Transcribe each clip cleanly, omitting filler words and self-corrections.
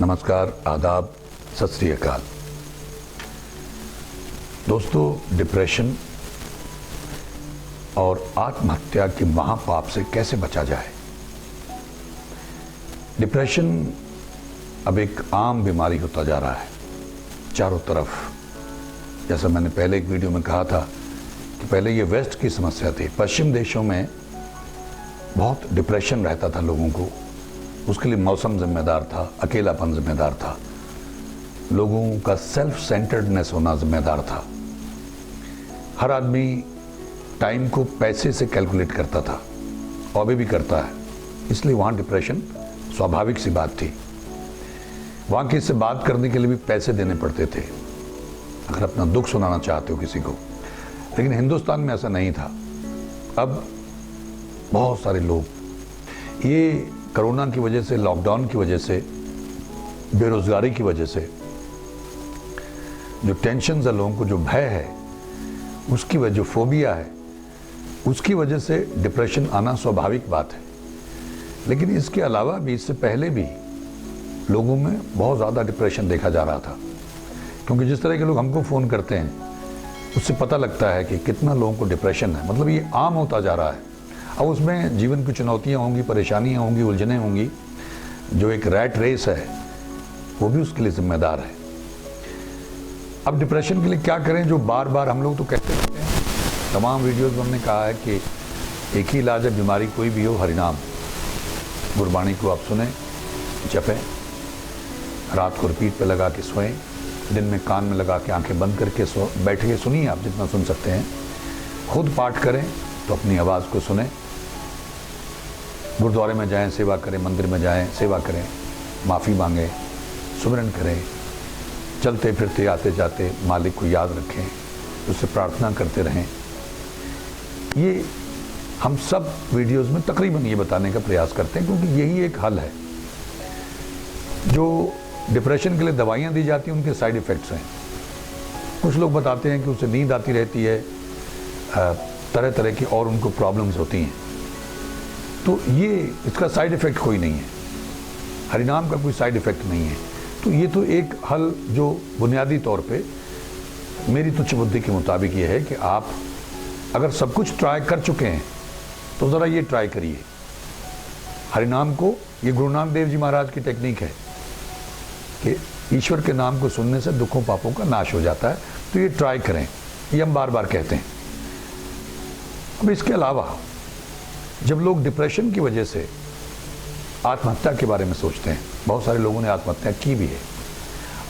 नमस्कार, आदाब, सत श्री अकाल। दोस्तों, डिप्रेशन और आत्महत्या के महापाप से कैसे बचा जाए। डिप्रेशन अब एक आम बीमारी होता जा रहा है चारों तरफ। जैसा मैंने पहले एक वीडियो में कहा था कि पहले ये वेस्ट की समस्या थी। पश्चिम देशों में बहुत डिप्रेशन रहता था लोगों को। उसके लिए मौसम जिम्मेदार था, अकेलापन जिम्मेदार था, लोगों का सेल्फ सेंटर्डनेस होना जिम्मेदार था। हर आदमी टाइम को पैसे से कैलकुलेट करता था और अभी भी करता है, इसलिए वहाँ डिप्रेशन स्वाभाविक सी बात थी। वहाँ किसी से बात करने के लिए भी पैसे देने पड़ते थे अगर अपना दुख सुनाना चाहते हो किसी को। लेकिन हिंदुस्तान में ऐसा नहीं था। अब बहुत सारे लोग ये कोरोना की वजह से, लॉकडाउन की वजह से, बेरोजगारी की वजह से जो टेंशन है लोगों को, जो भय है उसकी वजह, जो फोबिया है उसकी वजह से डिप्रेशन आना स्वाभाविक बात है। लेकिन इसके अलावा भी, इससे पहले भी लोगों में बहुत ज़्यादा डिप्रेशन देखा जा रहा था। क्योंकि जिस तरह के लोग हमको फ़ोन करते हैं उससे पता लगता है कि कितना लोगों को डिप्रेशन है। मतलब ये आम होता जा रहा है। अब उसमें जीवन की चुनौतियाँ होंगी, परेशानियाँ होंगी, उलझनें होंगी। जो एक रैट रेस है वो भी उसके लिए जिम्मेदार है। अब डिप्रेशन के लिए क्या करें, जो बार बार हम लोग तो कहते रहते हैं। तमाम वीडियोज़ में हमने कहा है कि एक ही इलाज है, बीमारी कोई भी हो, हरिनाम। गुरबाणी को आप सुने, जपें, रात को रिपीट पे लगा के सोएं, दिन में कान में लगा के आंखें बंद करके बैठ के सुनिए, आप जितना सुन सकते हैं। खुद पाठ करें तो अपनी आवाज़ को सुने। गुरुद्वारे में जाएं, सेवा करें, मंदिर में जाएं, सेवा करें, माफ़ी मांगें, सुमिरन करें। चलते फिरते, आते जाते मालिक को याद रखें, उससे प्रार्थना करते रहें। ये हम सब वीडियोस में तकरीबन ये बताने का प्रयास करते हैं, क्योंकि यही एक हल है। जो डिप्रेशन के लिए दवाइयाँ दी जाती हैं उनके साइड इफ़ेक्ट्स हैं। कुछ लोग बताते हैं कि उससे नींद आती रहती है, तरह तरह की और उनको प्रॉब्लम्स होती हैं। तो ये इसका साइड इफ़ेक्ट कोई नहीं है, हरिनाम का कोई साइड इफ़ेक्ट नहीं है। तो ये तो एक हल जो बुनियादी तौर पे मेरी तुच्छ बुद्धि के मुताबिक ये है कि आप अगर सब कुछ ट्राई कर चुके हैं तो ज़रा ये ट्राई करिए हरिनाम को। ये गुरु नानक देव जी महाराज की टेक्निक है कि ईश्वर के नाम को सुनने से दुखों पापों का नाश हो जाता है। तो ये ट्राई करें, ये हम बार बार कहते हैं। अब इसके अलावा जब लोग डिप्रेशन की वजह से आत्महत्या के बारे में सोचते हैं, बहुत सारे लोगों ने आत्महत्या की भी है।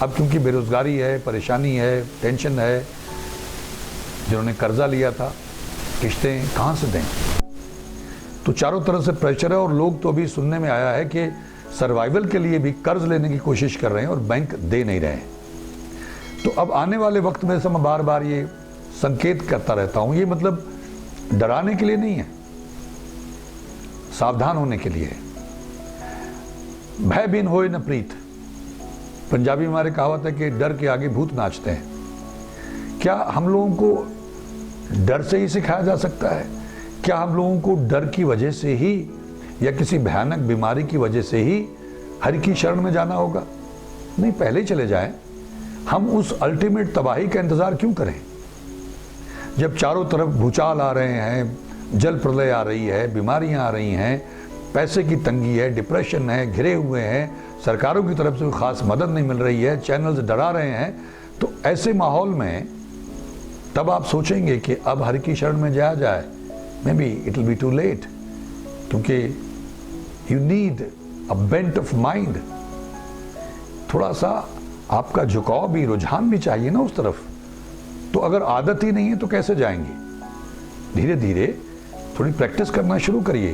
अब क्योंकि बेरोजगारी है, परेशानी है, टेंशन है, जिन्होंने कर्जा लिया था, किश्तें कहाँ से दें, तो चारों तरफ से प्रेशर है। और लोग तो अभी सुनने में आया है कि सर्वाइवल के लिए भी कर्ज लेने की कोशिश कर रहे हैं और बैंक दे नहीं रहे हैं। तो अब आने वाले वक्त में मैं बार बार ये संकेत करता रहता हूँ, ये मतलब डराने के लिए नहीं है, सावधान होने के लिए है। भय बिन होए न प्रीत, पंजाबी में हमारे कहावत है कि डर के आगे भूत नाचते हैं। क्या हम लोगों को डर से ही सिखाया जा सकता है? क्या हम लोगों को डर की वजह से ही या किसी भयानक बीमारी की वजह से ही हरि की शरण में जाना होगा? नहीं, पहले ही चले जाएं। हम उस अल्टीमेट तबाही का इंतजार क्यों करें? जब चारों तरफ भूचाल आ रहे हैं, जल प्रलय आ रही है, बीमारियां आ रही हैं, पैसे की तंगी है, डिप्रेशन है, घिरे हुए हैं, सरकारों की तरफ से कोई खास मदद नहीं मिल रही है, चैनल्स डरा रहे हैं, तो ऐसे माहौल में तब आप सोचेंगे कि अब हरि की शरण में जाया जाए। Maybe it will be too late, क्योंकि you need a bent of mind. थोड़ा सा आपका झुकाव भी, रुझान भी चाहिए ना उस तरफ। तो अगर आदत ही नहीं है तो कैसे जाएंगे? धीरे धीरे थोड़ी प्रैक्टिस करना शुरू करिए,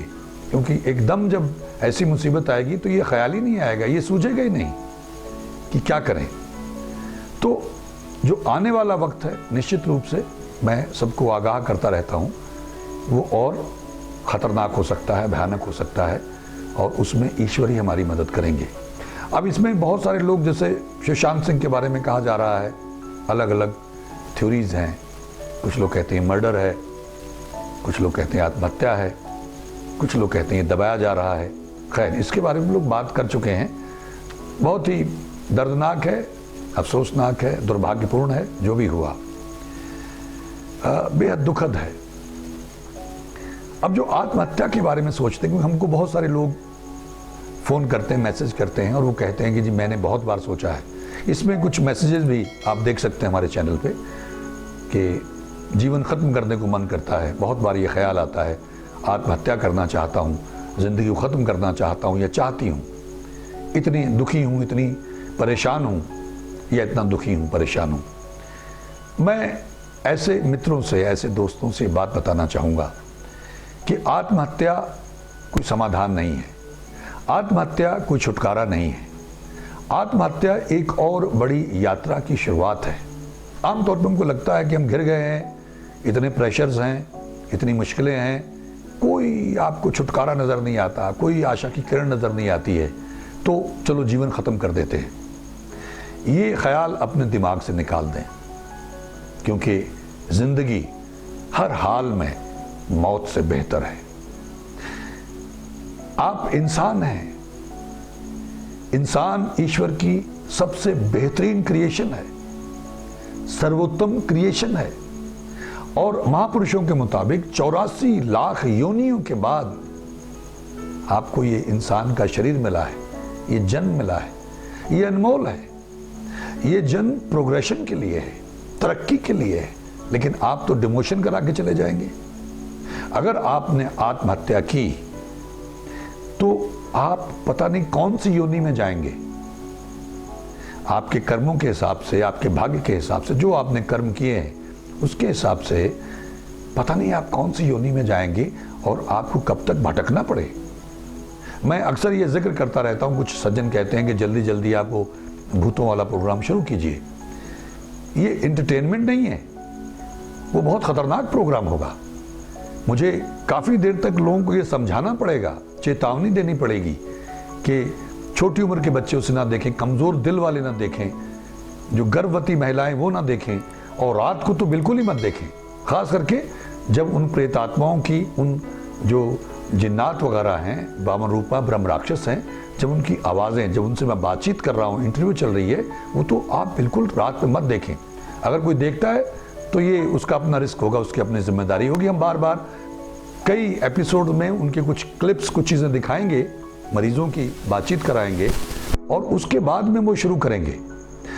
क्योंकि एकदम जब ऐसी मुसीबत आएगी तो ये ख्याल ही नहीं आएगा, ये सूझेगा ही नहीं कि क्या करें। तो जो आने वाला वक्त है, निश्चित रूप से मैं सबको आगाह करता रहता हूँ, वो और ख़तरनाक हो सकता है, भयानक हो सकता है, और उसमें ईश्वर ही हमारी मदद करेंगे। अब इसमें बहुत सारे लोग, जैसे सुशांत सिंह के बारे में कहा जा रहा है, अलग अलग थ्योरीज हैं। कुछ लोग कहते हैं मर्डर है, कुछ लोग कहते हैं आत्महत्या है, कुछ लोग कहते हैं दबाया जा रहा है। खैर, इसके बारे में लोग बात कर चुके हैं। बहुत ही दर्दनाक है, अफसोसनाक है, दुर्भाग्यपूर्ण है जो भी हुआ, बेहद दुखद है। अब जो आत्महत्या के बारे में सोचते हैं, क्योंकि हमको बहुत सारे लोग फ़ोन करते हैं, मैसेज करते हैं और वो कहते हैं कि जी मैंने बहुत बार सोचा है। इसमें कुछ मैसेजेस भी आप देख सकते हैं हमारे चैनल पे कि जीवन ख़त्म करने को मन करता है, बहुत बार ये ख्याल आता है आत्महत्या करना चाहता हूँ, ज़िंदगी को ख़त्म करना चाहता हूँ या चाहती हूँ, इतनी दुखी हूँ, इतनी परेशान हूँ या इतना दुखी हूँ, परेशान हूँ। मैं ऐसे मित्रों से, ऐसे दोस्तों से बात बताना चाहूँगा कि आत्महत्या कोई समाधान नहीं है, आत्महत्या कोई छुटकारा नहीं है। आत्महत्या एक और बड़ी यात्रा की शुरुआत है। आमतौर पर हमको लगता है कि हम घिर गए हैं, इतने प्रेशर्स हैं, इतनी मुश्किलें हैं, कोई आपको छुटकारा नज़र नहीं आता, कोई आशा की किरण नज़र नहीं आती है, तो चलो जीवन ख़त्म कर देते हैं। ये ख्याल अपने दिमाग से निकाल दें, क्योंकि ज़िंदगी हर हाल में मौत से बेहतर है। आप इंसान हैं, इंसान ईश्वर की सबसे बेहतरीन क्रिएशन है, सर्वोत्तम क्रिएशन है। और महापुरुषों के मुताबिक 84 लाख योनियों के बाद आपको ये इंसान का शरीर मिला है, ये जन्म मिला है, ये अनमोल है। ये जन्म प्रोग्रेशन के लिए है, तरक्की के लिए है, लेकिन आप तो डिमोशन करा के चले जाएंगे। अगर आपने आत्महत्या की तो आप पता नहीं कौन सी योनि में जाएंगे। आपके कर्मों के हिसाब से, आपके भाग्य के हिसाब से, जो आपने कर्म किए हैं उसके हिसाब से पता नहीं आप कौन सी योनि में जाएंगे और आपको कब तक भटकना पड़े। मैं अक्सर ये जिक्र करता रहता हूँ, कुछ सज्जन कहते हैं कि जल्दी जल्दी आप वो भूतों वाला प्रोग्राम शुरू कीजिए। ये एंटरटेनमेंट नहीं है, वो बहुत ख़तरनाक प्रोग्राम होगा। मुझे काफ़ी देर तक लोगों को ये समझाना पड़ेगा, चेतावनी देनी पड़ेगी कि छोटी उम्र के बच्चे उसे ना देखें, कमज़ोर दिल वाले ना देखें, जो गर्भवती महिलाएं वो ना देखें, और रात को तो बिल्कुल ही मत देखें। ख़ास करके जब उन प्रेतात्माओं की, उन जो जिन्नात वगैरह हैं, वामन रूपा ब्रह्म राक्षस हैं, जब उनकी आवाज़ें, जब उनसे मैं बातचीत कर रहा हूँ, इंटरव्यू चल रही है, वो तो आप बिल्कुल रात में मत देखें। अगर कोई देखता है तो ये उसका अपना रिस्क होगा, उसकी अपनी जिम्मेदारी होगी। हम बार बार कई एपिसोड में उनके कुछ क्लिप्स, कुछ चीज़ें दिखाएंगे, मरीजों की बातचीत कराएंगे और उसके बाद में वो शुरू करेंगे।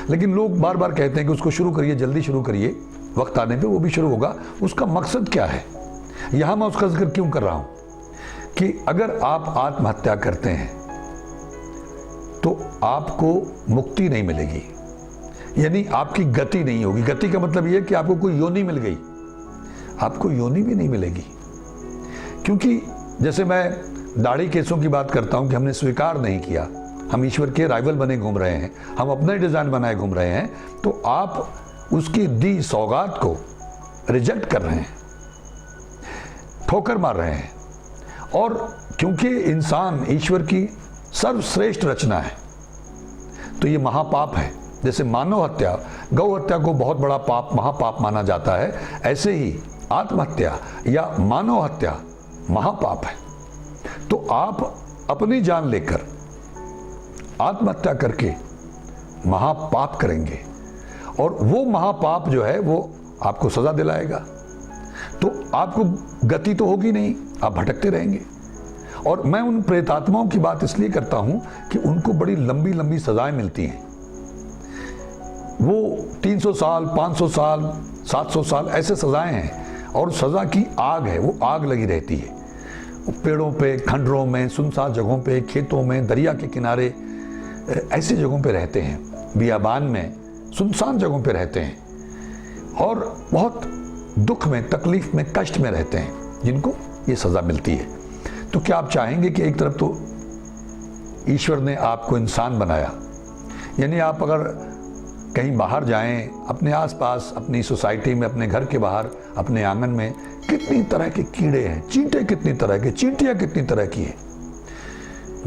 लेकिन लोग बार बार कहते हैं कि उसको शुरू करिए, जल्दी शुरू करिए, वक्त आने पे वो भी शुरू होगा। उसका मकसद क्या है? यहाँ मैं उसका जिक्र क्यों कर रहा हूँ कि अगर आप आत्महत्या करते हैं तो आपको मुक्ति नहीं मिलेगी, यानी आपकी गति नहीं होगी। गति का मतलब यह कि आपको कोई योनि मिल गई, आपको योनि भी नहीं मिलेगी। क्योंकि जैसे मैं दाढ़ी केसों की बात करता हूं कि हमने स्वीकार नहीं किया, हम ईश्वर के राइवल बने घूम रहे हैं, हम अपना ही डिजाइन बनाए घूम रहे हैं, तो आप उसकी दी सौगात को रिजेक्ट कर रहे हैं, ठोकर मार रहे हैं। और क्योंकि इंसान ईश्वर की सर्वश्रेष्ठ रचना है, तो ये महापाप है। जैसे मानव हत्या, गौ हत्या को बहुत बड़ा पाप, महापाप माना जाता है, ऐसे ही आत्महत्या या मानव हत्या महापाप है। तो आप अपनी जान लेकर आत्महत्या करके महापाप करेंगे और वो महापाप जो है वो आपको सजा दिलाएगा। तो आपको गति तो होगी नहीं, आप भटकते रहेंगे। और मैं उन प्रेतात्माओं की बात इसलिए करता हूं कि उनको बड़ी लंबी लंबी सजाएं मिलती हैं। वो 300 साल, 500 साल, 700 साल ऐसे सजाएं हैं, और सजा की आग है, वो आग लगी रहती है। वो पेड़ों पे, खंडरों में, सुनसान जगहों पे, खेतों में, दरिया के किनारे, ऐसी जगहों पे रहते हैं, बियाबान में, सुनसान जगहों पे रहते हैं और बहुत दुख में, तकलीफ में, कष्ट में रहते हैं, जिनको ये सज़ा मिलती है। तो क्या आप चाहेंगे कि एक तरफ तो ईश्वर ने आपको इंसान बनाया, यानी आप अगर कहीं बाहर जाएं, अपने आसपास, अपनी सोसाइटी में, अपने घर के बाहर, अपने आंगन में कितनी तरह के कीड़े हैं, चींटे कितनी तरह के, चींटियां कितनी तरह की हैं,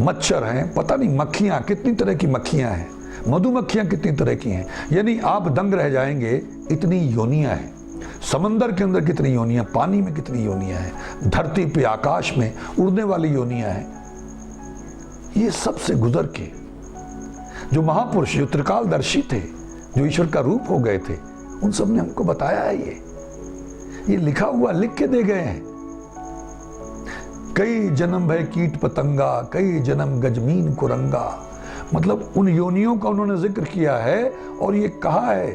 मच्छर हैं, पता नहीं मक्खियां कितनी तरह की मक्खियां हैं, मधुमक्खियां कितनी तरह की हैं, यानी आप दंग रह जाएंगे, इतनी योनियां हैं। समंदर के अंदर कितनी योनियां, पानी में कितनी योनियां हैं, धरती पे, आकाश में उड़ने वाली योनियां हैं। ये सब से गुजर के जो महापुरुष, जो त्रिकालदर्शी थे, जो ईश्वर का रूप हो गए थे, उन सब ने हमको बताया है। ये लिखा हुआ लिख के दे गए हैं। कई जन्म भय कीट पतंगा, कई जन्म गजमीन कुरंगा, मतलब उन योनियों का उन्होंने जिक्र किया है। और ये कहा है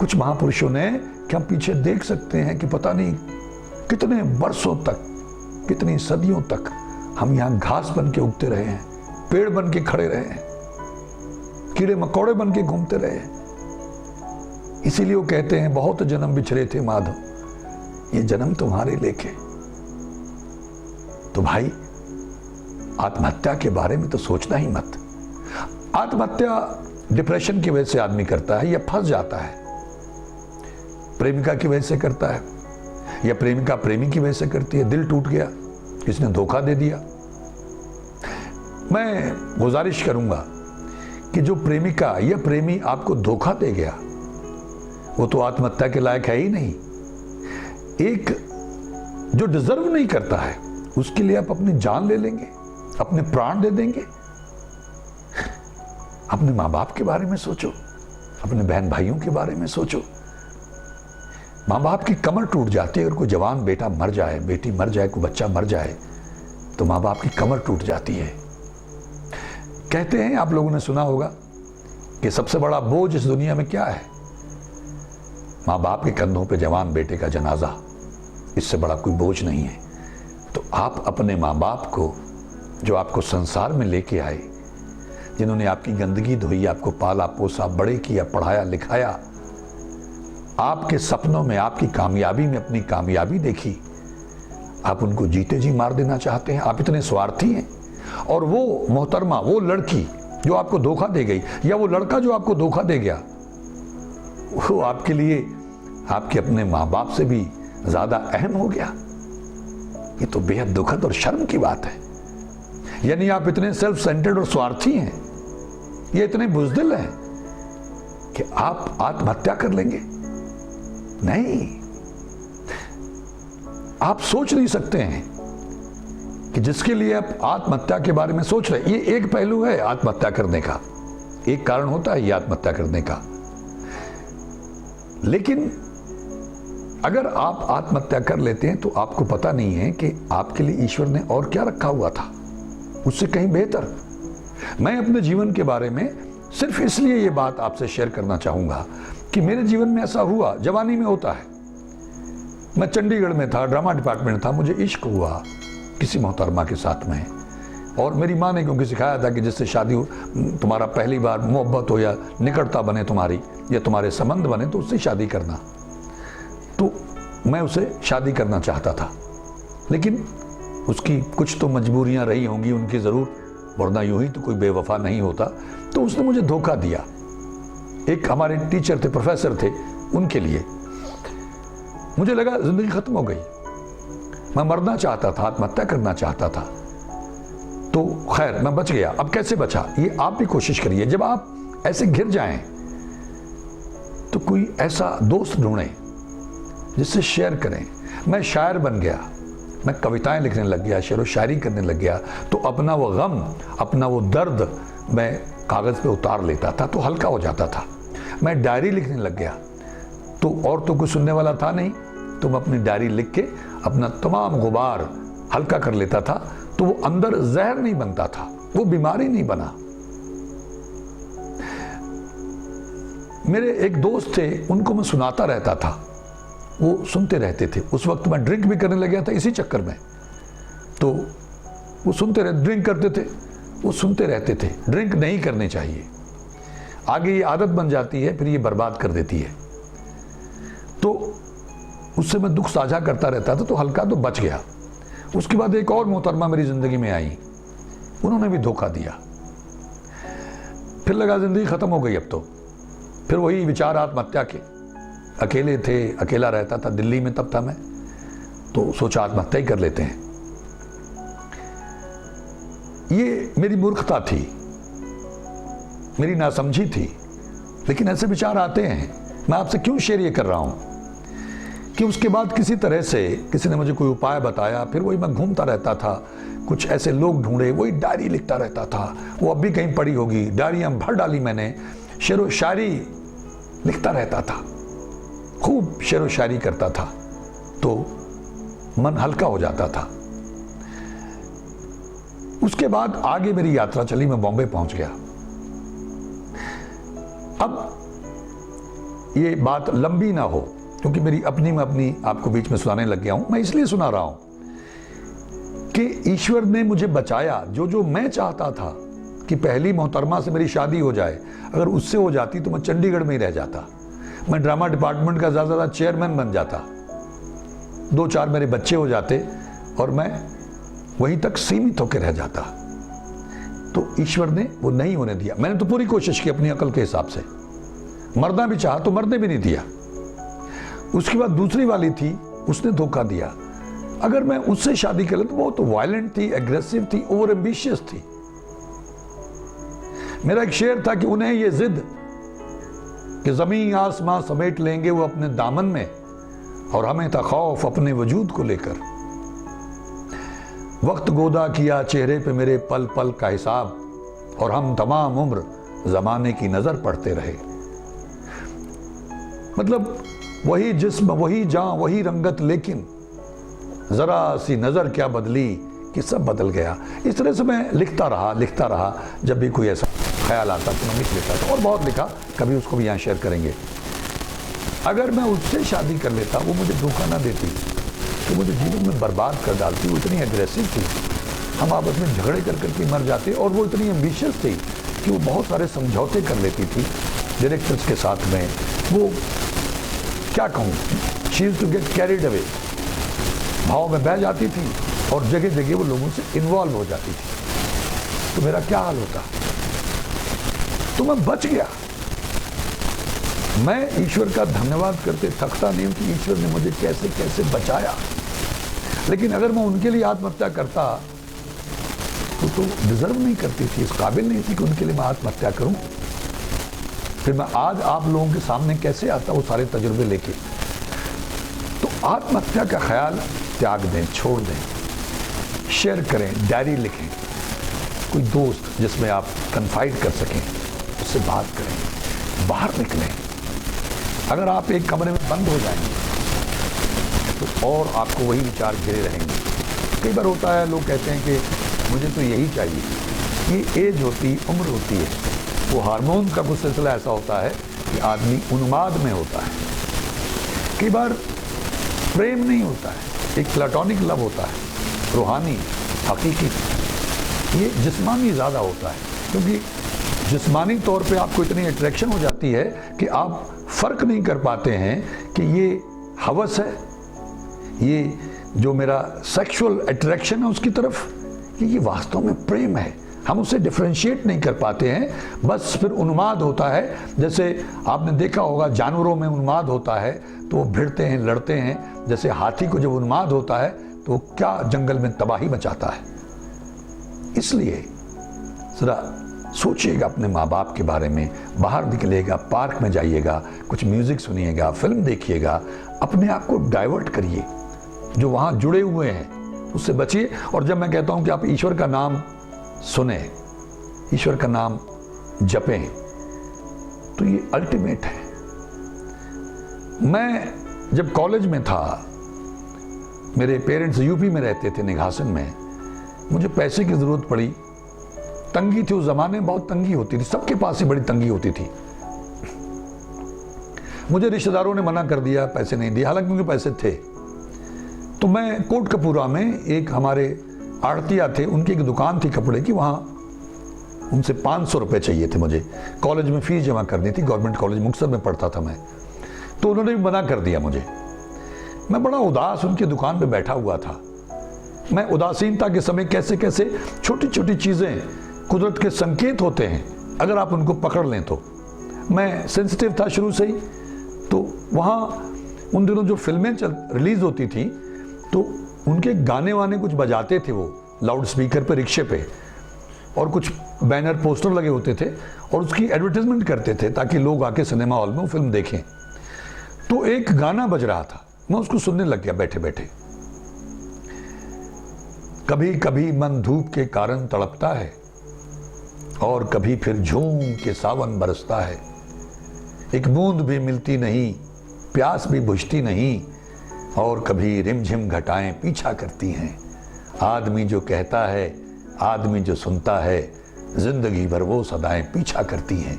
कुछ महापुरुषों ने कि हम पीछे देख सकते हैं कि पता नहीं कितने वर्षों तक, कितनी सदियों तक हम यहां घास बन के उगते रहे हैं, पेड़ बन के खड़े रहे हैं, कीड़े मकोड़े बन के घूमते रहे हैं। इसीलिए वो कहते हैं बहुत जन्म बिछड़े थे माधव, ये जन्म तुम्हारे लेके। तो भाई आत्महत्या के बारे में तो सोचना ही मत। आत्महत्या डिप्रेशन की वजह से आदमी करता है या फंस जाता है, प्रेमिका की वजह से करता है, या प्रेमिका प्रेमी की वजह से करती है, दिल टूट गया, किसने धोखा दे दिया। मैं गुजारिश करूंगा कि जो प्रेमिका या प्रेमी आपको धोखा दे गया, वो तो आत्महत्या के लायक है ही नहीं। एक जो डिजर्व नहीं करता है, उसके लिए आप अपनी जान ले लेंगे, अपने प्राण दे देंगे। अपने माँ बाप के बारे में सोचो, अपने बहन भाइयों के बारे में सोचो। माँ बाप की कमर टूट जाती है, अगर कोई जवान बेटा मर जाए, बेटी मर जाए, कोई बच्चा मर जाए, तो माँ बाप की कमर टूट जाती है। कहते हैं, आप लोगों ने सुना होगा कि सबसे बड़ा बोझ इस दुनिया में क्या है? माँ बाप के कंधों पे जवान बेटे का जनाजा, इससे बड़ा कोई बोझ नहीं है। तो आप अपने माँ बाप को, जो आपको संसार में लेके आए, जिन्होंने आपकी गंदगी धोई, आपको पाला पोसा, बड़े किया, पढ़ाया लिखाया, आपके सपनों में, आपकी कामयाबी में अपनी कामयाबी देखी, आप उनको जीते जी मार देना चाहते हैं। आप इतने स्वार्थी हैं। और वो मोहतरमा, वो लड़की जो आपको धोखा दे गई, या वो लड़का जो आपको धोखा दे गया, वो आपके लिए आपके अपने माँ बाप से भी ज्यादा अहम हो गया। ये तो बेहद दुखद और शर्म की बात है। यानी आप इतने सेल्फ सेंटर्ड और स्वार्थी हैं, ये इतने बुज़दिल हैं कि आप आत्महत्या कर लेंगे। नहीं, आप सोच नहीं सकते हैं कि जिसके लिए आप आत्महत्या के बारे में सोच रहे, ये एक पहलू है आत्महत्या करने का, एक कारण होता है ये आत्महत्या करने का। लेकिन अगर आप आत्महत्या कर लेते हैं तो आपको पता नहीं है कि आपके लिए ईश्वर ने और क्या रखा हुआ था, उससे कहीं बेहतर। मैं अपने जीवन के बारे में सिर्फ इसलिए ये बात आपसे शेयर करना चाहूंगा कि मेरे जीवन में ऐसा हुआ, जवानी में होता है। मैं चंडीगढ़ में था, ड्रामा डिपार्टमेंट था, मुझे इश्क हुआ किसी मोहतरमा के साथ में। और मेरी माँ ने क्योंकि सिखाया था कि जिससे शादी हो, तुम्हारा पहली बार मोहब्बत हो या निकटता बने तुम्हारी, या तुम्हारे संबंध बने, तो उससे शादी करना। तो मैं उसे शादी करना चाहता था, लेकिन उसकी कुछ तो मजबूरियां रही होंगी उनकी ज़रूर, वरना यूं ही तो कोई बेवफा नहीं होता। तो उसने मुझे धोखा दिया। एक हमारे टीचर थे, प्रोफेसर थे, उनके लिए मुझे लगा जिंदगी खत्म हो गई। मैं मरना चाहता था, आत्महत्या करना चाहता था। तो खैर मैं बच गया। अब कैसे बचा, ये आप भी कोशिश करिए। जब आप ऐसे घिर जाएं तो कोई ऐसा दोस्त ढूंढें जिससे शेयर करें। मैं शायर बन गया, मैं कविताएं लिखने लग गया, शेर व शायरी करने लग गया। तो अपना वो गम, अपना वो दर्द मैं कागज़ पे उतार लेता था, तो हल्का हो जाता था। मैं डायरी लिखने लग गया, तो और तो कोई सुनने वाला था नहीं, तो मैं अपनी डायरी लिख के अपना तमाम गुबार हल्का कर लेता था। तो वो अंदर जहर नहीं बनता था, वो बीमारी नहीं बना। मेरे एक दोस्त थे, उनको मैं सुनाता रहता था, वो सुनते रहते थे। उस वक्त मैं ड्रिंक भी करने लग गया था इसी चक्कर में। तो वो सुनते रहते, ड्रिंक करते थे, वो सुनते रहते थे। ड्रिंक नहीं करनी चाहिए, आगे ये आदत बन जाती है, फिर ये बर्बाद कर देती है। तो उससे मैं दुख साझा करता रहता था, तो हल्का तो बच गया। उसके बाद एक और मोहतरमा मेरी जिंदगी में आई, उन्होंने भी धोखा दिया। फिर लगा जिंदगी खत्म हो गई अब तो। फिर वही विचार आत्महत्या के। अकेले थे, अकेला रहता था, दिल्ली में तब था मैं, तो सोचा आत्महत्या ही कर लेते हैं। ये मेरी मूर्खता थी, मेरी नासमझी थी, लेकिन ऐसे विचार आते हैं। मैं आपसे क्यों शेयर ये कर रहा हूं कि उसके बाद किसी तरह से किसी ने मुझे कोई उपाय बताया, फिर वही मैं घूमता रहता था, कुछ ऐसे लोग ढूंढे, वही डायरी लिखता रहता था। वो अब भी कहीं पड़ी होगी, डायरियाँ भर डाली मैंने, शेर व शायरी लिखता रहता था, खूब शेर व शायरी करता था, तो मन हल्का हो जाता था। उसके बाद आगे मेरी यात्रा चली, मैं बॉम्बे पहुंच गया। अब ये बात लंबी ना हो, क्योंकि मेरी अपनी मैं अपनी आपको बीच में सुनाने लग गया हूं। मैं इसलिए सुना रहा हूं कि ईश्वर ने मुझे बचाया। जो मैं चाहता था कि पहली मोहतरमा से मेरी शादी हो जाए, अगर उससे हो जाती तो मैं चंडीगढ़ में ही रह जाता, मैं ड्रामा डिपार्टमेंट का ज़्यादा चेयरमैन बन जाता, 2-4 मेरे बच्चे हो जाते और मैं वहीं तक सीमित होकर रह जाता। तो ईश्वर ने वो नहीं होने दिया। मैंने तो पूरी कोशिश की अपनी अकल के हिसाब से, मरना भी चाहा तो मरने भी नहीं दिया। उसके बाद दूसरी वाली थी, उसने धोखा दिया। अगर मैं उससे शादी कर लेता तो वो तो वायलेंट थी, एग्रेसिव थी, ओवर एम्बिशियस थी। मेरा एक शेर था कि उन्हें ये जिद कि जमीन आसमां समेट लेंगे वो अपने दामन में, और हमें था खौफ अपने वजूद को लेकर। वक्त गोदा किया चेहरे पे मेरे पल पल का हिसाब, और हम तमाम उम्र जमाने की नजर पड़ते रहे। मतलब वही जिस्म, वही जान, वही रंगत, लेकिन जरा सी नजर क्या बदली कि सब बदल गया। इस तरह से मैं लिखता रहा। जब भी कोई ऐसा ख्याल आता तो मैं लिख लेता था, और बहुत लिखा, कभी उसको भी यहाँ शेयर करेंगे। अगर मैं उससे शादी कर लेता, वो मुझे धोखा ना देती तो मुझे जीवन में बर्बाद कर डालती। वो इतनी एग्रेसिव थी, हम आपस में झगड़े कर करके मर जाते, और वो इतनी एम्बिशियस थी कि वो बहुत सारे समझौते कर लेती थी डायरेक्टर्स के साथ में। वो क्या कहूँ, she used to get carried away, भाव में बह जाती थी और जगह जगह वो लोगों से इन्वॉल्व हो जाती थी। तो मेरा क्या हाल होता? तो मैं बच गया। मैं ईश्वर का धन्यवाद करते थकता नहीं हूं कि ईश्वर ने मुझे कैसे कैसे बचाया। लेकिन अगर मैं उनके लिए आत्महत्या करता तो डिजर्व नहीं करती थी, इस काबिल नहीं थी कि उनके लिए मैं आत्महत्या करूं। फिर मैं आज आप लोगों के सामने कैसे आता, वो सारे तजुर्बे लेके। तो आत्महत्या का ख्याल त्याग दें, छोड़ दें, शेयर करें, डायरी लिखें, कोई दोस्त जिसमें आप कन्फाइड कर सकें उससे बात करें, बाहर निकलें। अगर आप एक कमरे में बंद हो जाएंगे तो और आपको वही विचार घिरे रहेंगे। कई बार होता है, लोग कहते हैं कि मुझे तो यही चाहिए। ये एज होती, उम्र होती है, वो हार्मोन का कुछ सिलसिला ऐसा होता है कि आदमी उन्माद में होता है। कई बार प्रेम नहीं होता है, एक प्लेटोनिक लव होता है, रूहानी, हकीकी। ये जिस्मानी ज़्यादा होता है, क्योंकि जिस्मानी तौर पे आपको इतनी अट्रैक्शन हो जाती है कि आप फ़र्क नहीं कर पाते हैं कि ये हवस है, ये जो मेरा सेक्सुअल अट्रैक्शन है उसकी तरफ, ये वास्तव में प्रेम है। हम उसे डिफ्रेंशिएट नहीं कर पाते हैं। बस फिर उन्माद होता है। जैसे आपने देखा होगा जानवरों में उन्माद होता है तो वो भिड़ते हैं, लड़ते हैं। जैसे हाथी को जब उन्माद होता है तो वो क्या जंगल में तबाही मचाता है। इसलिए ज़रा सोचिएगा अपने माँ बाप के बारे में। बाहर निकलिएगा, पार्क में जाइएगा, कुछ म्यूज़िक सुनिएगा, फिल्म देखिएगा, अपने आप को डाइवर्ट करिए। जो वहाँ जुड़े हुए हैं उससे बचिए। और जब मैं कहता हूँ कि आप ईश्वर का नाम सुने, ईश्वर का नाम जपें, तो ये अल्टीमेट है। मैं जब कॉलेज में था, मेरे पेरेंट्स यूपी में रहते थे, निघासन में। मुझे पैसे की ज़रूरत पड़ी, तंगी थी उस ज़माने में, बहुत तंगी होती थी, सबके पास ही बड़ी तंगी होती थी। मुझे रिश्तेदारों ने मना कर दिया, पैसे नहीं दिए, हालांकि उनके पैसे थे। तो मैं कोटकपूरा में एक हमारे आड़तिया थे, उनकी एक दुकान थी कपड़े की, वहाँ उनसे 500 रुपये चाहिए थे मुझे। कॉलेज में फ़ीस जमा करनी थी, गवर्नमेंट कॉलेज मुक्तसर में पढ़ता था मैं। तो उन्होंने भी मना कर दिया मुझे। मैं बड़ा उदास उनकी दुकान पे बैठा हुआ था। मैं उदासीनता के समय कैसे कैसे छोटी छोटी चीज़ें कुदरत के संकेत होते हैं, अगर आप उनको पकड़ लें तो। मैं सेंसिटिव था शुरू से ही। तो वहाँ उन दिनों जो फिल्में रिलीज़ होती थी तो उनके गाने वाने कुछ बजाते थे वो लाउड स्पीकर पे, रिक्शे पे, और कुछ बैनर पोस्टर लगे होते थे और उसकी एडवर्टाइजमेंट करते थे ताकि लोग आके सिनेमा हॉल में वो फिल्म देखें। तो एक गाना बज रहा था, मैं उसको सुनने लग गया बैठे बैठे। कभी कभी मन धूप के कारण तड़पता है और कभी फिर झूम के सावन बरसता है। एक बूंद भी मिलती नहीं, प्यास भी बुझती नहीं, और कभी रिमझिम घटाएं पीछा करती हैं। आदमी जो कहता है, आदमी जो सुनता है, जिंदगी भर वो सदाएं पीछा करती हैं।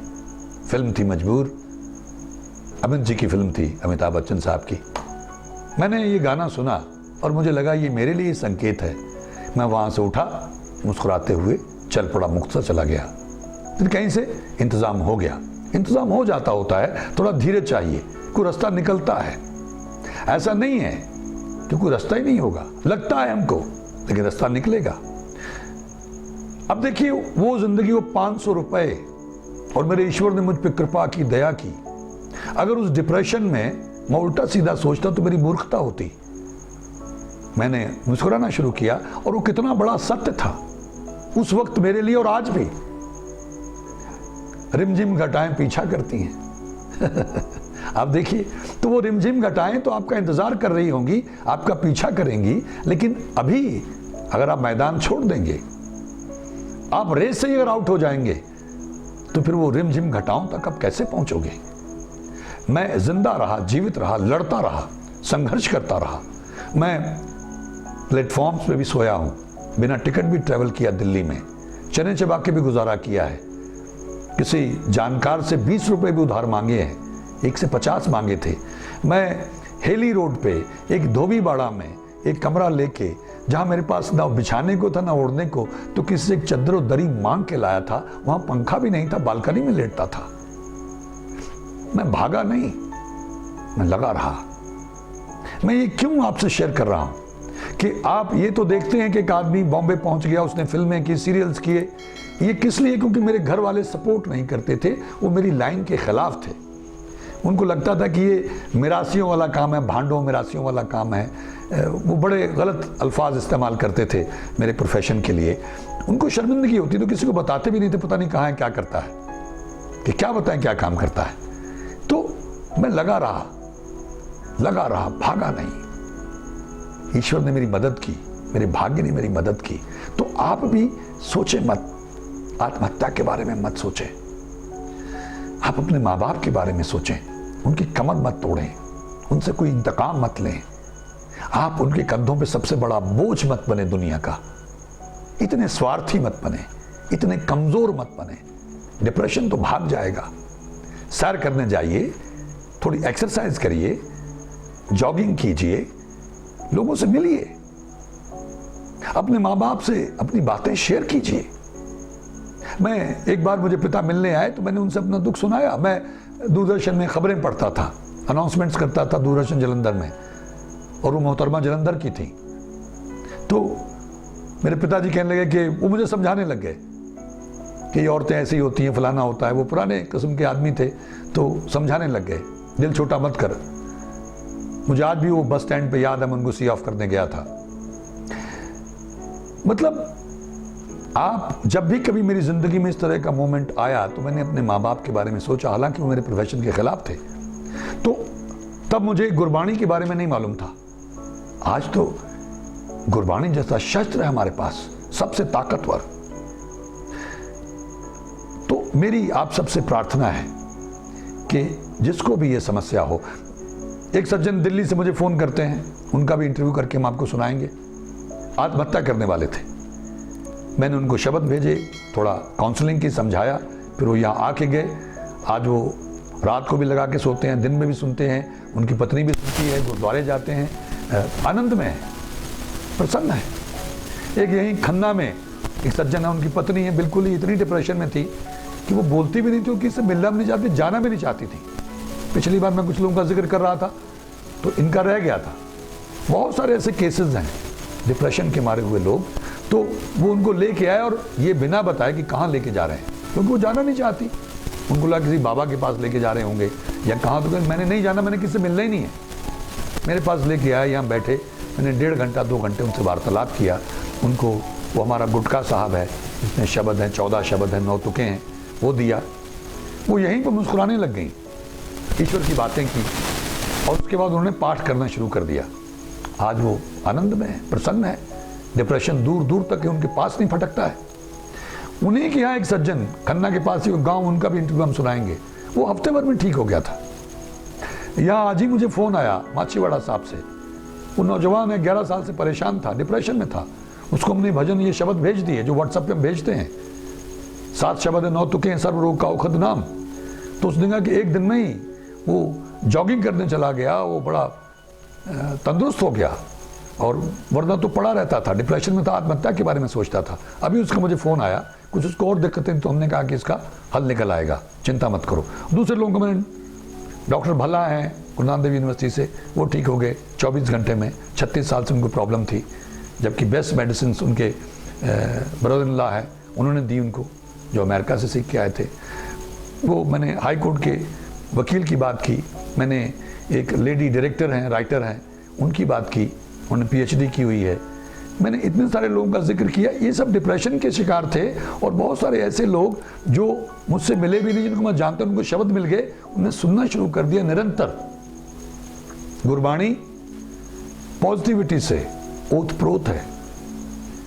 फिल्म थी मजबूर, अमित जी की फिल्म थी, अमिताभ बच्चन साहब की। मैंने ये गाना सुना और मुझे लगा ये मेरे लिए संकेत है। मैं वहां से उठा, मुस्कुराते हुए चल पड़ा, मुक्तसर चला गया। फिर कहीं से इंतजाम हो गया। इंतजाम हो जाता होता है, थोड़ा धीरज चाहिए, कोई रास्ता निकलता है। ऐसा नहीं है कि कोई रास्ता ही नहीं होगा, लगता है हमको, लेकिन रास्ता निकलेगा। अब देखिए वो जिंदगी, वो 500 रुपए, और मेरे ईश्वर ने मुझ पर कृपा की, दया की। अगर उस डिप्रेशन में मैं उल्टा सीधा सोचता तो मेरी मूर्खता होती। मैंने मुस्कुराना शुरू किया और वो कितना बड़ा सत्य था उस वक्त मेरे लिए, और आज भी। रिमझिम घटाएं पीछा करती हैं। आप देखिए, तो वो रिमझिम घटाएं तो आपका इंतजार कर रही होंगी, आपका पीछा करेंगी, लेकिन अभी अगर आप मैदान छोड़ देंगे, आप रेस से ही अगर आउट हो जाएंगे, तो फिर वो रिमझिम घटाओं तक आप कैसे पहुंचोगे। मैं जिंदा रहा, जीवित रहा, लड़ता रहा, संघर्ष करता रहा। मैं प्लेटफॉर्म्स पे भी सोया हूं, बिना टिकट भी ट्रेवल किया दिल्ली में, चने चबा के भी गुजारा किया है। किसी जानकार से 20 रुपए भी उधार मांगे हैं, 1 से 50 मांगे थे। मैं हेली रोड पे एक धोबी बाड़ा में एक कमरा लेके, जहां मेरे पास ना बिछाने को था ना ओढ़ने को, तो किसी से एक चद्दर और दरी मांग के लाया था। वहां पंखा भी नहीं था, बालकनी में लेटता था। मैं भागा नहीं, मैं लगा रहा। मैं ये क्यों आपसे शेयर कर रहा हूं कि आप ये तो देखते हैं कि एक आदमी बॉम्बे पहुंच गया, उसने फिल्में की, सीरियल्स किए। ये किस लिए? क्योंकि मेरे घर वाले सपोर्ट नहीं करते थे, वो मेरी लाइन के खिलाफ थे। उनको लगता था कि ये मिरासियों वाला काम है, भांडों मिरासियों वाला काम है। वो बड़े गलत अल्फाज इस्तेमाल करते थे मेरे प्रोफेशन के लिए। उनको शर्मिंदगी होती, तो किसी को बताते भी नहीं थे, पता नहीं कहाँ है, क्या करता है, कि क्या बताएं क्या काम करता है। तो मैं लगा रहा, भागा नहीं। ईश्वर ने मेरी मदद की, मेरे भाग्य ने मेरी मदद की। तो आप भी सोचें मत, आत्महत्या के बारे में मत सोचें। आप अपने माँ बाप के बारे में सोचें, उनकी कमर मत तोड़ें, उनसे कोई इंतकाम मत लें। आप उनके कंधों पे सबसे बड़ा बोझ मत बने दुनिया का। इतने स्वार्थी मत बने, इतने कमजोर मत बने। डिप्रेशन तो भाग जाएगा। सैर करने जाइए, थोड़ी एक्सरसाइज करिए, जॉगिंग कीजिए, लोगों से मिलिए, अपने माँ बाप से अपनी बातें शेयर कीजिए। मैं एक बार, मुझे पिता मिलने आए तो मैंने उनसे अपना दुख सुनाया। मैं दूरदर्शन में खबरें पढ़ता था, अनाउंसमेंट्स करता था दूरदर्शन जलंधर में, और वो मोहतरमा जलंधर की थी। तो मेरे पिताजी कहने लगे कि वो मुझे समझाने लग गए कि ये औरतें ऐसी होती हैं, फलाना होता है। वो पुराने किस्म के आदमी थे, तो समझाने लग गए, दिल छोटा मत कर। मुझे आज भी वो बस स्टैंड पे याद है, मैं उनको सी ऑफ करने गया था। मतलब आप जब भी कभी मेरी जिंदगी में इस तरह का मोमेंट आया, तो मैंने अपने माँ बाप के बारे में सोचा, हालांकि वो मेरे प्रोफेशन के खिलाफ थे। तो तब मुझे गुरबाणी के बारे में नहीं मालूम था। आज तो गुरबाणी जैसा शस्त्र है हमारे पास, सबसे ताकतवर। तो मेरी आप सबसे प्रार्थना है कि जिसको भी ये समस्या हो। एक सज्जन दिल्ली से मुझे फोन करते हैं, उनका भी इंटरव्यू करके हम आपको सुनाएंगे। आत्महत्या करने वाले थे। मैंने उनको शब्द भेजे, थोड़ा काउंसलिंग की, समझाया, फिर वो यहाँ आके गए। आज वो रात को भी लगा के सोते हैं, दिन में भी सुनते हैं, उनकी पत्नी भी सुनती है, गुरुद्वारे जाते हैं, आनंद में है, प्रसन्न है। एक यहीं खन्ना में एक सज्जन है, उनकी पत्नी है, बिल्कुल ही इतनी डिप्रेशन में थी कि वो बोलती भी नहीं थी, किसी से मिलना भी नहीं चाहती, जाना भी नहीं चाहती थी। पिछली बार मैं कुछ लोगों का जिक्र कर रहा था तो इनका रह गया था। बहुत सारे ऐसे केसेस हैं, डिप्रेशन के मारे हुए लोग। तो वो उनको लेके आए, और ये बिना बताए कि कहाँ लेके जा रहे हैं, क्योंकि वो जाना नहीं चाहती। उनको लगा किसी बाबा के पास लेके जा रहे होंगे या कहाँ। तो मैंने नहीं जाना, मैंने किसी से मिलना ही नहीं है। मेरे पास लेके आए, यहाँ बैठे, मैंने 1.5 घंटा 2 घंटे उनसे वार्तालाप किया। उनको वो हमारा गुटका साहब है, जिसमें शब्द हैं, 14 शब्द हैं, 9 तुके हैं, वो दिया। वो यहीं पर मुस्कुराने लग गई, ईश्वर की बातें की। और उसके बाद उन्होंने पाठ करना शुरू कर दिया। आज वो आनंद में है, प्रसन्न है, डिप्रेशन दूर दूर तक है, उनके पास नहीं फटकता है। उन्हीं के यहाँ एक सज्जन खन्ना के पास ही गांव, उनका भी इंटरव्यू हम सुनाएंगे, वो हफ्ते भर में ठीक हो गया था। यहाँ आज ही मुझे फोन आया माछीवाड़ा साहब से, वो नौजवान है, 11 साल से परेशान था, डिप्रेशन में था, उसको हमने भजन ये शब्द भेज दिए जो व्हाट्सएप पे हम भेजते हैं, 7 शब्द है 9 तुके हैं सर्व रोग का औखद नाम। तो उसने कहा कि एक दिन में ही वो जॉगिंग करने चला गया, वो बड़ा तंदुरुस्त हो गया, और वरना तो पड़ा रहता था, डिप्रेशन में था, आत्महत्या के बारे में सोचता था। अभी उसका मुझे फ़ोन आया, कुछ उसको और दिक्कतें, तो हमने कहा कि इसका हल निकल आएगा, चिंता मत करो। दूसरे लोगों को मैंने, डॉक्टर भला हैं गुरु नानक देव यूनिवर्सिटी से, वो ठीक हो गए 24 घंटे में। 36 साल से उनको प्रॉब्लम थी, जबकि बेस्ट मेडिसिन उनके ब्रदर इन लॉ है, उन्होंने दी उनको, जो अमेरिका से सीख के आए थे। वो मैंने हाई कोर्ट के वकील की बात की, मैंने एक लेडी डायरेक्टर हैं, राइटर हैं, उनकी बात की, उन्होंने PhD की हुई है। मैंने इतने सारे लोगों का जिक्र किया, ये सब डिप्रेशन के शिकार थे, और बहुत सारे ऐसे लोग जो मुझसे मिले भी नहीं, जिनको मैं जानता हूं, उनको शब्द मिल गए, उन्हें सुनना शुरू कर दिया निरंतर। गुरबाणी पॉजिटिविटी से ओतप्रोत है,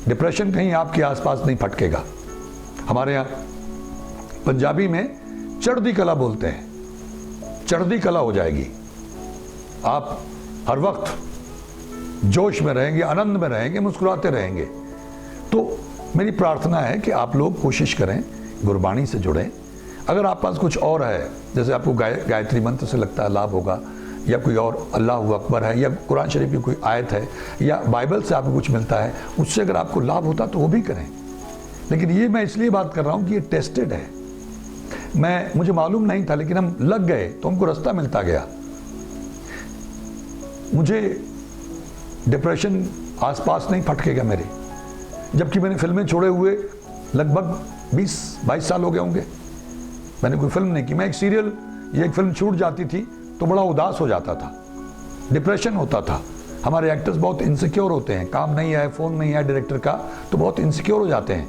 डिप्रेशन कहीं आपके आसपास नहीं फटकेगा। हमारे यहाँ पंजाबी में चढ़दी कला बोलते हैं, चढ़दी कला हो जाएगी, आप हर वक्त जोश में रहेंगे, आनंद में रहेंगे, मुस्कुराते रहेंगे। तो मेरी प्रार्थना है कि आप लोग कोशिश करें गुरबाणी से जुड़ें। अगर आप पास कुछ और है, जैसे आपको गायत्री मंत्र से लगता है लाभ होगा, या कोई और अल्लाह अकबर है, या कुरान शरीफ की कोई आयत है, या बाइबल से आपको कुछ मिलता है, उससे अगर आपको लाभ होता तो वो भी करें। लेकिन ये मैं इसलिए बात कर रहा हूँ कि ये टेस्टेड है। मुझे मालूम नहीं था, लेकिन हम लग गए तो हमको रास्ता मिलता गया। मुझे डिप्रेशन आसपास नहीं फटकेगा मेरे, जबकि मैंने फिल्में छोड़े हुए लगभग 20-22 साल हो गए होंगे, मैंने कोई फिल्म नहीं की। मैं एक सीरियल या एक फिल्म छूट जाती थी तो बड़ा उदास हो जाता था, डिप्रेशन होता था। हमारे एक्टर्स बहुत इनसिक्योर होते हैं, काम नहीं आए, फोन नहीं आया डायरेक्टर का, तो बहुत इनसिक्योर हो जाते हैं।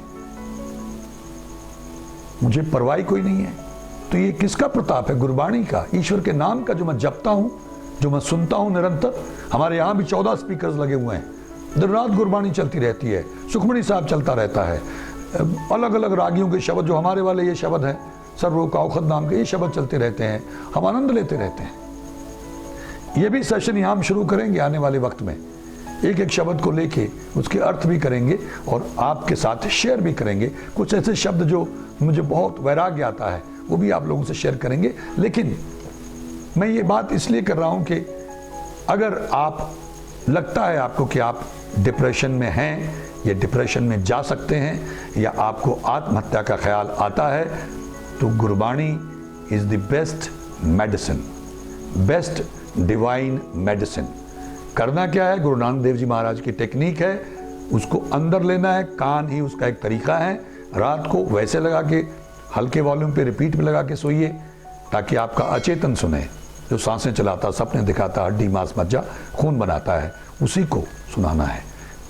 मुझे परवाही कोई नहीं है। तो ये किसका प्रताप है? गुरबाणी का, ईश्वर के नाम का, जो मैं जपता हूं, जो मैं सुनता हूं निरंतर। हमारे यहां भी 14 स्पीकर्स लगे हुए हैं, दिन रात गुरबाणी चलती रहती है, सुखमणी साहब चलता रहता है, अलग अलग रागियों के शब्द, जो हमारे वाले ये शब्द हैं सर्व का औखद नाम के, ये शब्द चलते रहते हैं, हम आनंद लेते रहते हैं। ये भी सेशन यहाँ हम शुरू करेंगे आने वाले वक्त में, एक एक शब्द को लेके उसके अर्थ भी करेंगे और आपके साथ शेयर भी करेंगे। कुछ ऐसे शब्द जो मुझे बहुत वैराग्य आता है वो भी आप लोगों से शेयर करेंगे। लेकिन मैं ये बात इसलिए कर रहा हूँ कि अगर आप, लगता है आपको कि आप डिप्रेशन में हैं या डिप्रेशन में जा सकते हैं, या आपको आत्महत्या का ख्याल आता है, तो Gurbani is the best medicine, best divine medicine. करना क्या है? गुरु नानक देव जी महाराज की टेक्निक है, उसको अंदर लेना है, कान ही उसका एक तरीका है। रात को वैसे लगा के हल्के वॉल्यूम पे रिपीट में लगा के सोइए, ताकि आपका अचेतन सुने, जो सांसें चलाता, सपने दिखाता, हड्डी मांस मज्जा खून बनाता है, उसी को सुनाना है,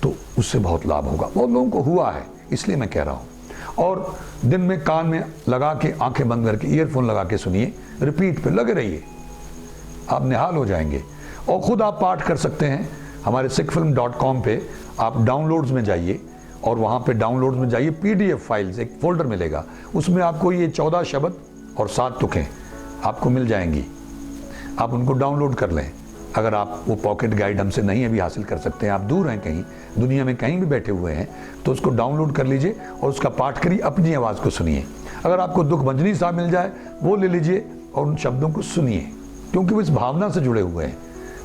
तो उससे बहुत लाभ होगा। बहुत लोगों को हुआ है, इसलिए मैं कह रहा हूँ। और दिन में कान में लगा के, आंखें बंद करके, ईयरफोन लगा के सुनिए, रिपीट पे लगे रहिए, आप निहाल हो जाएंगे। और ख़ुद आप पाठ कर सकते हैं। हमारे sickfilm.com पे आप डाउनलोड्स में जाइए, और वहाँ पे डाउनलोड्स में जाइए, PDF फाइल्स एक फोल्डर मिलेगा, उसमें आपको ये 14 शब्द और 7 तुकें आपको मिल जाएंगी। आप उनको डाउनलोड कर लें। अगर आप वो पॉकेट गाइड हमसे नहीं अभी हासिल कर सकते हैं, आप दूर हैं कहीं, दुनिया में कहीं भी बैठे हुए हैं, तो उसको डाउनलोड कर लीजिए और उसका पाठ करिए, अपनी आवाज़ को सुनिए। अगर आपको दुख भंजनी साहब मिल जाए, वो ले लीजिए और उन शब्दों को सुनिए, क्योंकि वो इस भावना से जुड़े हुए हैं।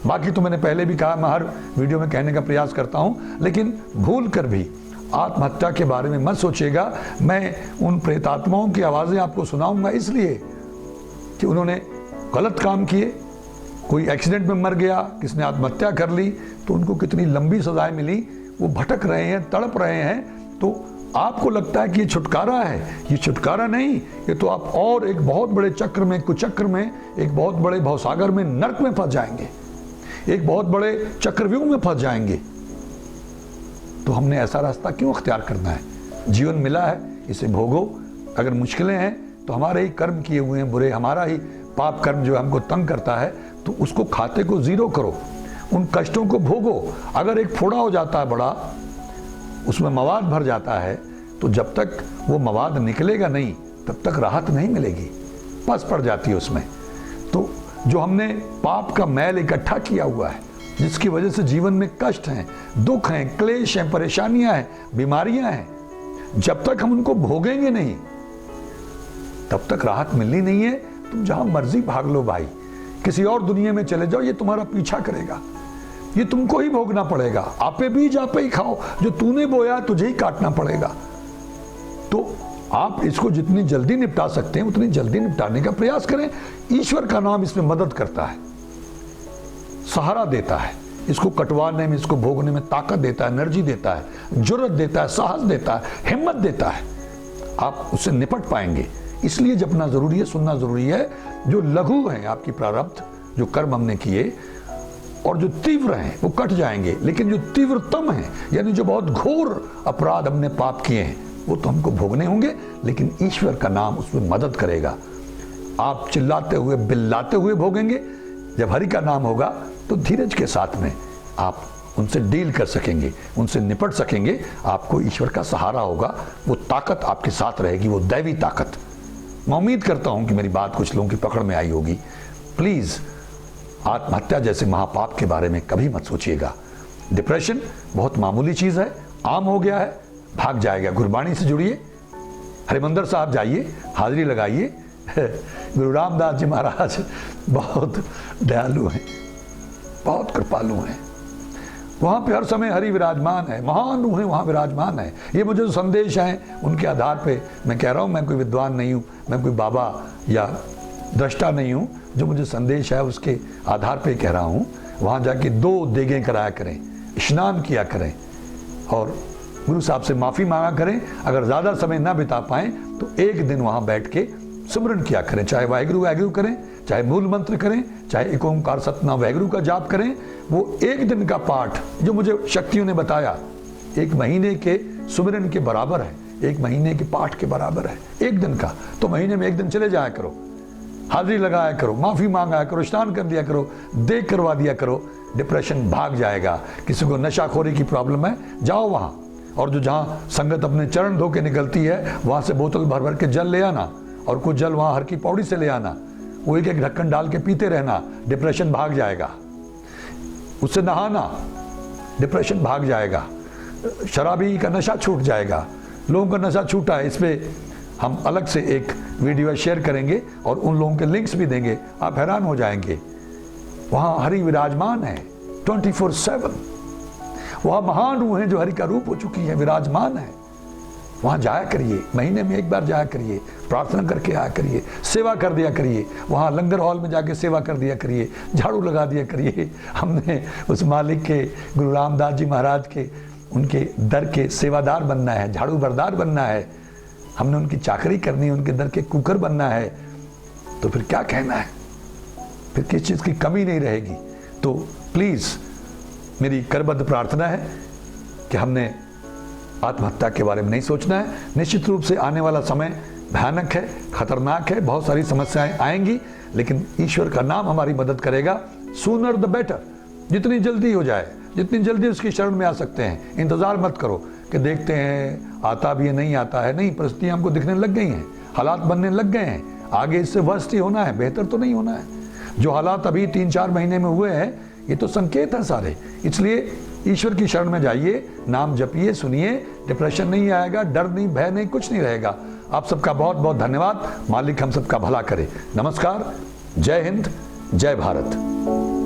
बाकी तो मैंने पहले भी कहा, मैं हर वीडियो में कहने का प्रयास करता हूँ, लेकिन भूल कर भी आत्महत्या के बारे में मत सोचिएगा। मैं उन प्रेतात्माओं की आवाज़ें आपको सुनाऊंगा इसलिए कि उन्होंने गलत काम किए, कोई एक्सीडेंट में मर गया, किसने आत्महत्या कर ली, तो उनको कितनी लंबी सजाएं मिली, वो भटक रहे हैं, तड़प रहे हैं। तो आपको लगता है कि ये छुटकारा है, ये छुटकारा नहीं, ये तो आप और एक बहुत बड़े चक्र में, कुचक्र में, एक बहुत बड़े भवसागर में, नर्क में फंस जाएंगे, एक बहुत बड़े चक्रव्यूह में फंस जाएंगे। तो हमने ऐसा रास्ता क्यों अख्तियार करना है? जीवन मिला है, इसे भोगो। अगर मुश्किलें हैं तो हमारे ही कर्म किए हुए हैं बुरे, हमारा ही पाप कर्म जो हमको तंग करता है, तो उसको खाते को जीरो करो, उन कष्टों को भोगो। अगर एक फोड़ा हो जाता है बड़ा, उसमें मवाद भर जाता है, तो जब तक वो मवाद निकलेगा नहीं तब तक राहत नहीं मिलेगी, पस पड़ जाती है उसमें। तो जो हमने पाप का मैल इकट्ठा किया हुआ है, जिसकी वजह से जीवन में कष्ट हैं, दुख हैं, क्लेश हैं, परेशानियां हैं, बीमारियां हैं, जब तक हम उनको भोगेंगे नहीं तब तक राहत मिलनी नहीं है। तुम जहां मर्जी भाग लो भाई, किसी और दुनिया में चले जाओ, ये तुम्हारा पीछा करेगा, ये तुमको ही भोगना पड़ेगा। आपे बीज आपे ही खाओ, जो तूने बोया तुझे ही काटना पड़ेगा। तो आप इसको जितनी जल्दी निपटा सकते हैं उतनी जल्दी निपटाने का प्रयास करें। ईश्वर का नाम इसमें मदद करता है, सहारा देता है, इसको कटवाने में, इसको भोगने में ताकत देता है, एनर्जी देता है, जुर्रत देता है, साहस देता है, हिम्मत देता है। आप उससे निपट पाएंगे। इसलिए जपना जरूरी है, सुनना जरूरी है। जो लघु हैं आपकी प्रारब्ध, जो कर्म हमने किए और जो तीव्र हैं वो कट जाएंगे, लेकिन जो तीव्रतम है, यानी जो बहुत घोर अपराध हमने पाप किए हैं, वो तो हमको भोगने होंगे, लेकिन ईश्वर का नाम उसमें मदद करेगा। आप चिल्लाते हुए बिल्लाते हुए भोगेंगे। जब हरि का नाम होगा तो धीरज के साथ में आप उनसे डील कर सकेंगे, उनसे निपट सकेंगे। आपको ईश्वर का सहारा होगा, वो ताकत आपके साथ रहेगी, वो दैवी ताकत। मैं उम्मीद करता हूं कि मेरी बात कुछ लोगों की पकड़ में आई होगी। प्लीज आत्महत्या जैसे महापाप के बारे में कभी मत सोचिएगा। डिप्रेशन बहुत मामूली चीज है, आम हो गया है, भाग जाएगा। गुरबाणी से जुड़िए, हरिमंदिर साहब जाइए, हाजिरी लगाइए। गुरु रामदास जी महाराज बहुत दयालु हैं, बहुत कृपालु हैं। वहां पे हर समय हरि विराजमान है, महान रूहें वहां विराजमान है। ये मुझे जो संदेश हैं उनके आधार पे मैं कह रहा हूं। मैं कोई विद्वान नहीं हूं, मैं कोई बाबा या दृष्टा नहीं हूं। जो मुझे संदेश है उसके आधार पे कह रहा हूं। वहां जाके 2 देगें कराया करें, स्नान किया करें और गुरु साहब से माफी मांगा करें। अगर ज्यादा समय ना बिता पाएं तो एक दिन वहां बैठ के सिमरन किया करें, चाहे वाहिगुरु वाहिगुरु करें, चाहे मूल मंत्र करें, चाहे एक ओंकार सतनाम वाहिगुरु का जाप करें। वो एक दिन का पाठ जो मुझे शक्तियों ने बताया 1 महीने के सुमिरन के बराबर है, 1 महीने के पाठ के बराबर है। एक दिन का तो महीने में 1 दिन चले जाया करो, हाजिरी लगाया करो, माफी मांगा करो, स्नान कर दिया करो, देख करवा दिया करो। डिप्रेशन भाग जाएगा। किसी को नशाखोरी की प्रॉब्लम है, जाओ वहां, और जो जहां संगत अपने चरण धो के निकलती है वहां से बोतल भर भर के जल ले आना, और कुछ जल वहां हर की पौड़ी से ले आना, वो एक एक ढक्कन डाल के पीते रहना। डिप्रेशन भाग जाएगा। उससे नहाना, डिप्रेशन भाग जाएगा। शराबी का नशा छूट जाएगा। लोगों का नशा छूटा है, इस पे हम अलग से एक वीडियो शेयर करेंगे और उन लोगों के लिंक्स भी देंगे। आप हैरान हो जाएंगे। वहां हरि विराजमान है 24/7। वहां महान रूह है जो हरि का रूप हो चुकी है, विराजमान है। वहां जाया करिए, महीने में 1 बार जाया करिए, प्रार्थना करके आया करिए, सेवा कर दिया करिए। वहां लंगर हॉल में जाके सेवा कर दिया करिए, झाड़ू लगा दिया करिए। हमने उस मालिक के, गुरु रामदास जी महाराज के, उनके दर के सेवादार बनना है, झाड़ू बरदार बनना है। हमने उनकी चाकरी करनी है, उनके दर के कुकर बनना है। तो फिर क्या कहना है, फिर किस चीज की कमी नहीं रहेगी। तो प्लीज मेरी करबद्ध प्रार्थना है कि हमने आत्महत्या के बारे में नहीं सोचना है। निश्चित रूप से आने वाला समय भयानक है, खतरनाक है, बहुत सारी समस्याएं आएंगी, लेकिन ईश्वर का नाम हमारी मदद करेगा। सूनर द बेटर, जितनी जल्दी हो जाए, जितनी जल्दी उसकी शरण में आ सकते हैं। इंतजार मत करो कि देखते हैं आता भी है, नहीं आता है। नहीं, परिस्थितियां हमको दिखने लग गई हैं, हालात बनने लग गए हैं। आगे इससे वर्स्ट ही होना है, बेहतर तो नहीं होना है। जो हालात अभी 3-4 महीने में हुए हैं, ये तो संकेत है सारे। इसलिए ईश्वर की शरण में जाइए, नाम जपिए, सुनिए। डिप्रेशन नहीं आएगा, डर नहीं, भय नहीं, कुछ नहीं रहेगा। आप सबका बहुत बहुत धन्यवाद। मालिक हम सबका भला करे। नमस्कार, जय हिंद, जय भारत।